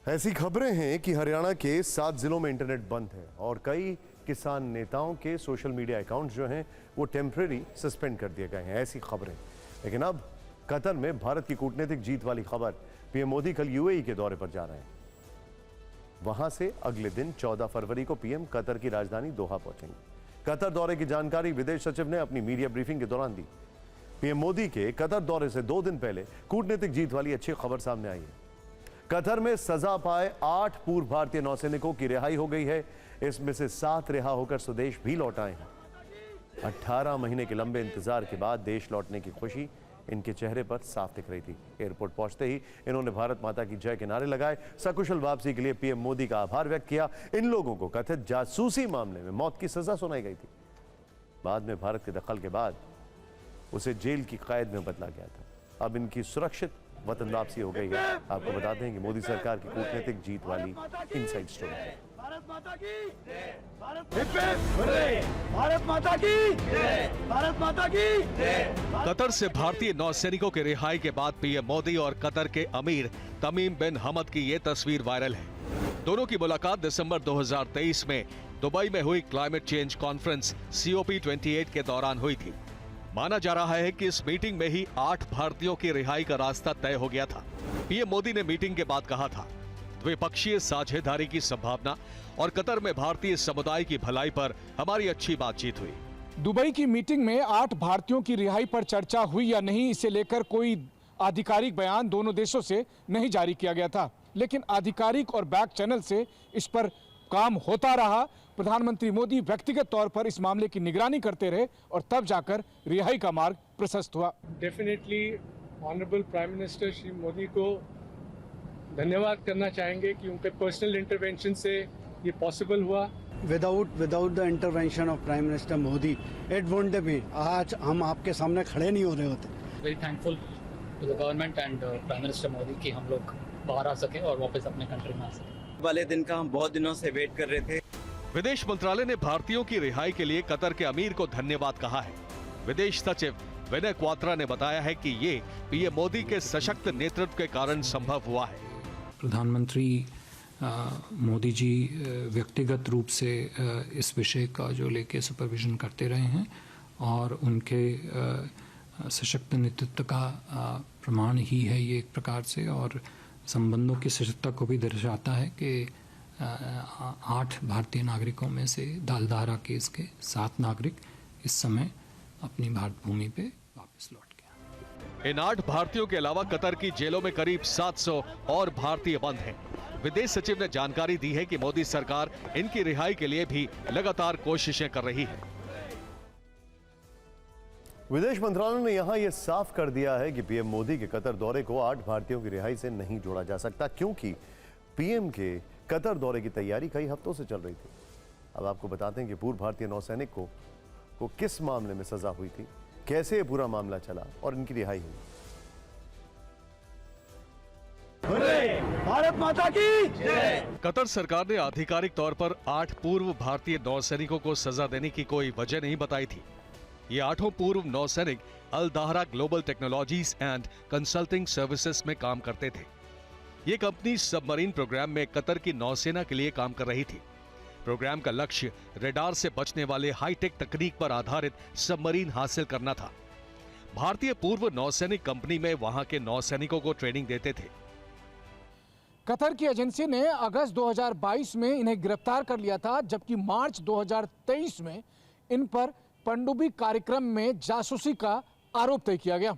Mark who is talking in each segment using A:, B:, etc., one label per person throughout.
A: ऐसी खबरें हैं कि हरियाणा के 7 जिलों में इंटरनेट बंद है और कई किसान नेताओं के सोशल मीडिया अकाउंट्स जो हैं वो टेम्परेरी सस्पेंड कर दिए गए हैं। ऐसी खबरें, लेकिन अब कतर में भारत की कूटनीतिक जीत वाली खबर। पीएम मोदी कल यूएई के दौरे पर जा रहे हैं। वहां से अगले दिन 14 फरवरी को पीएम कतर की राजधानी दोहा पहुंचेंगे। कतर दौरे की जानकारी विदेश सचिव ने अपनी मीडिया ब्रीफिंग के दौरान दी। पीएम मोदी के कतर दौरे से 2 दिन पहले कूटनीतिक जीत वाली अच्छी खबर सामने आई है। कतर में सजा पाए 8 पूर्व भारतीय नौसैनिकों की रिहाई हो गई है। इसमें से 7 रिहा होकर स्वदेश भी लौट आए हैं। 18 महीने के लंबे इंतजार के बाद देश लौटने की खुशी इनके चेहरे पर साफ दिख रही थी। एयरपोर्ट पहुंचते ही इन्होंने भारत माता की जय के नारे लगाए। सकुशल वापसी के लिए पीएम मोदी का आभार व्यक्त किया। इन लोगों को कथित जासूसी मामले में मौत की सजा सुनाई गई थी। बाद में भारत के दखल के बाद उसे जेल की कैद में बदला गया था। अब इनकी सुरक्षित वतन वापसी हो गई है। आपको बता दें कि मोदी सरकार की कूटनीतिक जीत वाली इनसाइड स्टोरी है।
B: भारत माता की जय, भारत माता की जय, भारत माता की जय।
C: कतर से भारतीय नौसैनिकों के रिहाई के बाद पीएम मोदी और कतर के अमीर तमीम बिन हमद की ये तस्वीर वायरल है। दोनों की मुलाकात दिसंबर 2023 में दुबई में हुई क्लाइमेट चेंज कॉन्फ्रेंस COP28 के दौरान हुई थी। माना जा रहा है कि इस मीटिंग में ही 8 भारतीयों की रिहाई का रास्ता तय हो गया था। पीएम मोदी ने मीटिंग के बाद कहा था, द्विपक्षीय साझेदारी की संभावना और कतर में भारतीय समुदाय की भलाई पर हमारी अच्छी बातचीत हुई।
D: दुबई की मीटिंग में 8 भारतीयों की रिहाई पर चर्चा हुई या नहीं, इसे लेकर कोई आधिकारिक बयान दोनों देशों से नहीं जारी किया गया था, लेकिन आधिकारिक और बैक चैनल से इस पर काम होता रहा। प्रधानमंत्री मोदी व्यक्तिगत तौर पर इस मामले की निगरानी करते रहे और तब जाकर रिहाई का मार्ग प्रशस्त हुआ।
E: Definitely honourable prime minister Shri Modi को धन्यवाद करना चाहेंगे कि उनके पर्सनल इंटरवेंशन से ये पॉसिबल हुआ।
F: Without the intervention of prime minister Modi it wouldn't be, आज हम आपके सामने खड़े नहीं हो रहे होते।
G: Very thankful to the government and prime minister Modi कि हम लोग बाहर आ सके और वापस अपने कंट्री में आ सके।
H: वाले दिन का हम बहुत दिनों से वेट कर रहे थे।
C: विदेश मंत्रालय ने भारतीयों की रिहाई के लिए कतर के अमीर को धन्यवाद कहा है। विदेश सचिव विनय क्वात्रा ने बताया है कि ये पीएम मोदी के सशक्त नेतृत्व के कारण संभव हुआ है।
I: प्रधानमंत्री मोदी जी व्यक्तिगत रूप से इस विषय का जो लेके सुपरविजन करते रहे हैं और उनके सशक्त नेतृत्व का प्रमाण ही है ये एक प्रकार से, और संबंधों की सशक्तता को भी दर्शाता है कि 8 भारतीय नागरिकों में से दालधारा केस के 7 नागरिक इस समय अपनी भारत भूमि पे वापस लौट गए।
C: इन 8 भारतीयों के अलावा कतर की जेलों में करीब 700 और भारतीय बंद हैं। विदेश सचिव ने जानकारी दी है कि मोदी सरकार इनकी रिहाई के लिए भी लगातार कोशिशें कर रही है।
A: विदेश मंत्रालय ने यहां यह साफ कर दिया है कि पीएम मोदी के कतर दौरे को 8 भारतीयों की रिहाई से नहीं जोड़ा जा सकता, क्योंकि पीएम के कतर दौरे की तैयारी कई हफ्तों से चल रही थी। अब आपको बताते हैं कि पूर्व भारतीय नौसैनिक को किस मामले में सजा हुई थी, कैसे ये पूरा मामला चला और इनकी रिहाई हुई।
B: भारत माता की जय।
C: कतर सरकार ने आधिकारिक तौर पर 8 पूर्व भारतीय नौसैनिकों को सजा देने की कोई वजह नहीं बताई थी। ये 8 पूर्व नौसैनिक Al Dahra global technologies and consulting services में काम करते थे। ये कंपनी सबमरीन प्रोग्राम में कतर की नौसेना के लिए काम कर रही थी। प्रोग्राम का लक्ष्य रेडार से बचने वाले हाईटेक तकनीक पर आधारित सबमरीन हासिल करना था। भारतीय पूर्व नौसैनिक कंपनी में वहां के नौसैनिकों को ट्रेनिंग देते थे।
D: कतर की एजेंसी ने अगस्त 2022 में इन्हें गिरफ्तार कर लिया था, जबकि मार्च 2023 में इन पर पनडुब्बी कार्यक्रम में जासूसी का आरोप तय किया गया।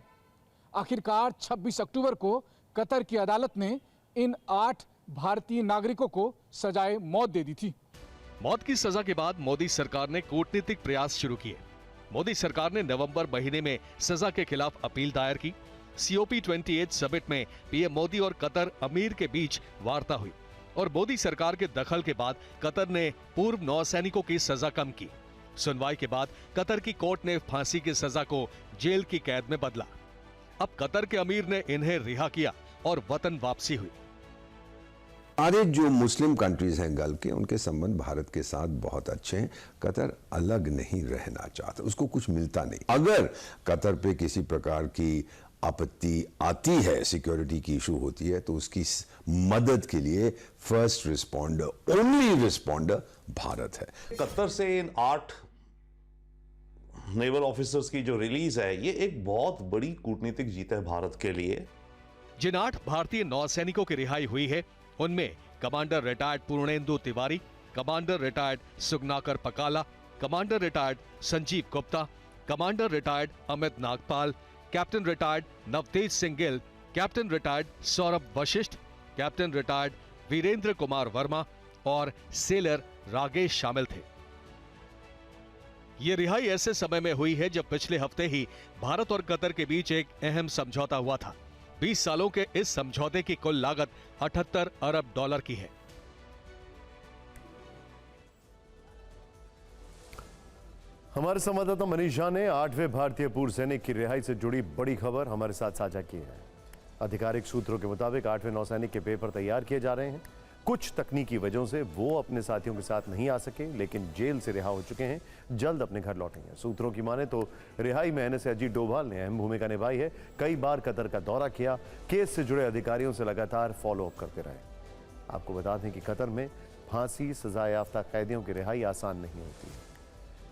D: आखिरकार 26 अक्टूबर को कतर की अदालत ने इन 8 भारतीय नागरिकों को सजाए मौत दे दी थी।
C: मौत की सजा के बाद मोदी सरकार ने कूटनीतिक प्रयास शुरू किए। मोदी सरकार ने नवंबर महीने में सजा के खिलाफ अपील दायर की। COP28 समिट में पीएम मोदी और कतर अमीर के बीच वार्ता हुई और मोदी सरकार के दखल के बाद कतर ने पूर्व नौसैनिकों की सजा कम की। सुनवाई के बाद कतर की कोर्ट ने फांसी की सजा को जेल की कैद में बदला। अब कतर के अमीर ने इन्हें रिहा किया और वतन वापसी हुई।
J: हमारे जो मुस्लिम कंट्रीज हैं गल्फ के, उनके संबंध भारत के साथ बहुत अच्छे हैं। कतर अलग नहीं रहना चाहता, उसको कुछ मिलता नहीं। अगर कतर पे किसी प्रकार की आपत्ति आती है, सिक्योरिटी की इशू होती है, तो उसकी मदद के लिए first responder, only responder Bharat है।
K: कतर से इन 8 नेवल ऑफिसर्स की जो रिलीज है, ये एक बहुत बड़ी कूटनीतिक जीत है भारत के लिए।
C: जिन 8 भारतीय नौसैनिकों की रिहाई हुई है, उनमें commander retired Purnendu Tiwari, commander retired Sugunakar Pakala, commander retired Sanjeev Gupta, commander retired Amit Nagpal, captain retired Navtej Singh Gill, captain retired Saurabh Vashisht, captain retired Virendra Kumar Verma और सेलर रागेश शामिल थे। ये रिहाई ऐसे समय में हुई है जब पिछले हफ्ते ही भारत और कतर के बीच एक अहम समझौता हुआ था। 20 सालों के इस समझौते की कुल लागत 78 अरब डॉलर की है।
A: हमारे संवाददाता मनीष झा ने 8वें भारतीय पूर्व सैनिक की रिहाई से जुड़ी बड़ी खबर हमारे साथ साझा की है। आधिकारिक सूत्रों के मुताबिक 8वें नौसैनिक के पेपर तैयार किए जा रहे हैं। कुछ तकनीकी वजहों से वो अपने साथियों के साथ नहीं आ सके, लेकिन जेल से रिहा हो चुके हैं, जल्द अपने घर लौटेंगे। सूत्रों की माने तो रिहाई में एनएसए अजीत डोभाल ने अहम भूमिका निभाई है। कई बार कतर का दौरा किया, केस से जुड़े अधिकारियों से लगातार फॉलोअप करते रहे। आपको बता दें कि कतर में फांसी सजा याफ्ता कैदियों की रिहाई आसान नहीं होती है।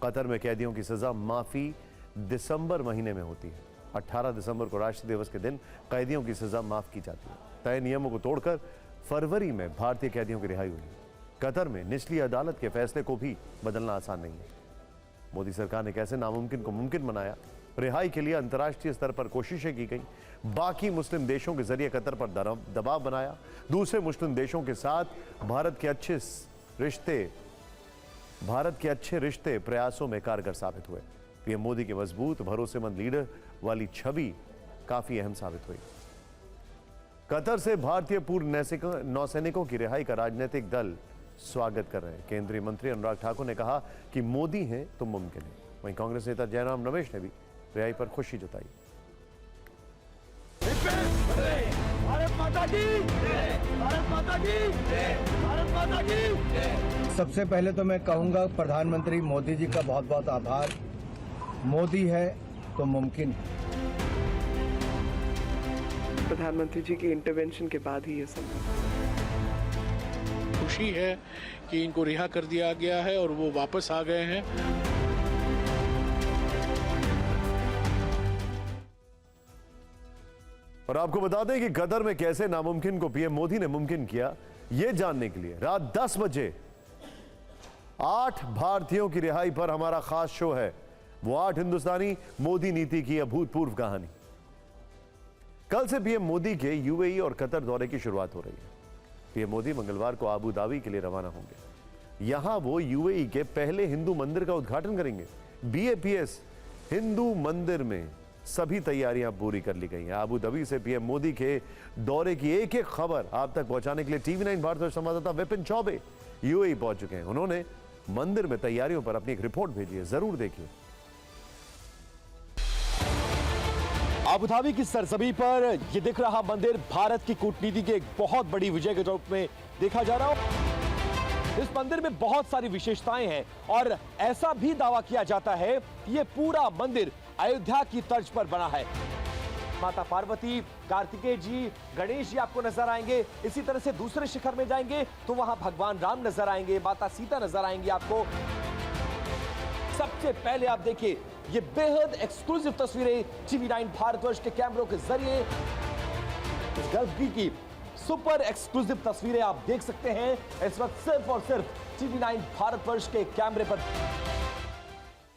A: कतर में कैदियों की सजा माफी दिसंबर महीने में होती है। 18 दिसंबर को राष्ट्रीय दिवस के दिन कैदियों की सजा माफ की जाती है। तय नियमों को तोड़कर फरवरी में भारतीय कैदियों की रिहाई हुई। कतर में निचली अदालत के फैसले को भी बदलना आसान नहीं है। मोदी सरकार ने कैसे नामुमकिन को मुमकिन बनाया। रिहाई के लिए अंतर्राष्ट्रीय स्तर पर कोशिशें की गई। बाकी मुस्लिम देशों के जरिए कतर पर दबाव बनाया। दूसरे मुस्लिम देशों के साथ भारत के अच्छे रिश्ते प्रयासों में कारगर साबित हुए। पीएम मोदी के मजबूत भरोसेमंद लीडर वाली छवि काफी अहम साबित हुई। कतर से भारतीय पूर्व नौसैनिकों की रिहाई का राजनीतिक दल स्वागत कर रहे हैं। केंद्रीय मंत्री अनुराग ठाकुर ने कहा कि मोदी हैं तो मुमकिन है। वहीं कांग्रेस नेता जयराम रमेश ने भी रिहाई पर खुशी जताई।
B: भारत माता की जय, भारत माता की जय, भारत माता की जय।
F: सबसे पहले तो मैं कहूंगा प्रधानमंत्री मोदी जी का बहुत बहुत आभार। मोदी है तो मुमकिन है।
L: प्रधानमंत्री जी के इंटरवेंशन के बाद ही ये संभव।
E: खुशी है कि इनको रिहा कर दिया गया है और वो वापस आ गए हैं।
A: और आपको बता दें कि कतर में कैसे नामुमकिन को पीएम मोदी ने मुमकिन किया, यह जानने के लिए रात 10 बजे 8 भारतीयों की रिहाई पर हमारा खास शो है। वो 8 हिंदुस्तानी, मोदी नीति की अभूतपूर्व कहानी। कल से पीएम मोदी के यूएई और कतर दौरे की शुरुआत हो रही है। पीएम मोदी मंगलवार को आबू धाबी के लिए रवाना होंगे। यहां वो यूएई के पहले हिंदू मंदिर का उद्घाटन करेंगे। बीएपीएस हिंदू मंदिर में सभी तैयारियां पूरी कर ली गई हैं। आबू धाबी से पीएम मोदी के दौरे की एक एक खबर आप तक पहुंचाने के लिए टीवी9 भारत संवाददाता विपिन चौबे यूएई पहुंच चुके हैं। उन्होंने मंदिर में तैयारियों पर अपनी एक रिपोर्ट भेजी है, जरूर देखिए।
B: आबू धाबी की सरजमी पर यह दिख रहा मंदिर भारत की कूटनीति के एक बहुत बड़ी विजय के रूप में देखा जा रहा है। इस मंदिर में बहुत सारी विशेषताएं हैं और ऐसा भी दावा किया जाता है कि यह पूरा मंदिर अयोध्या की तर्ज पर बना है। माता पार्वती, कार्तिकेय जी, गणेश जी आपको नजर आएंगे। इसी तरह से दूसरे शिखर में जाएंगे तो वहां भगवान राम नजर आएंगे, माता सीता नजर आएंगी आपको। सबसे पहले आप देखिए ये बेहद एक्सक्लूसिव तस्वीरें टीवी9 भारतवर्ष के कैमरों के जरिए इस गर्भगृह की सुपर एक्सक्लूसिव तस्वीरें आप देख सकते हैं इस वक्त सिर्फ और सिर्फ टीवी9 भारतवर्ष के कैमरे पर।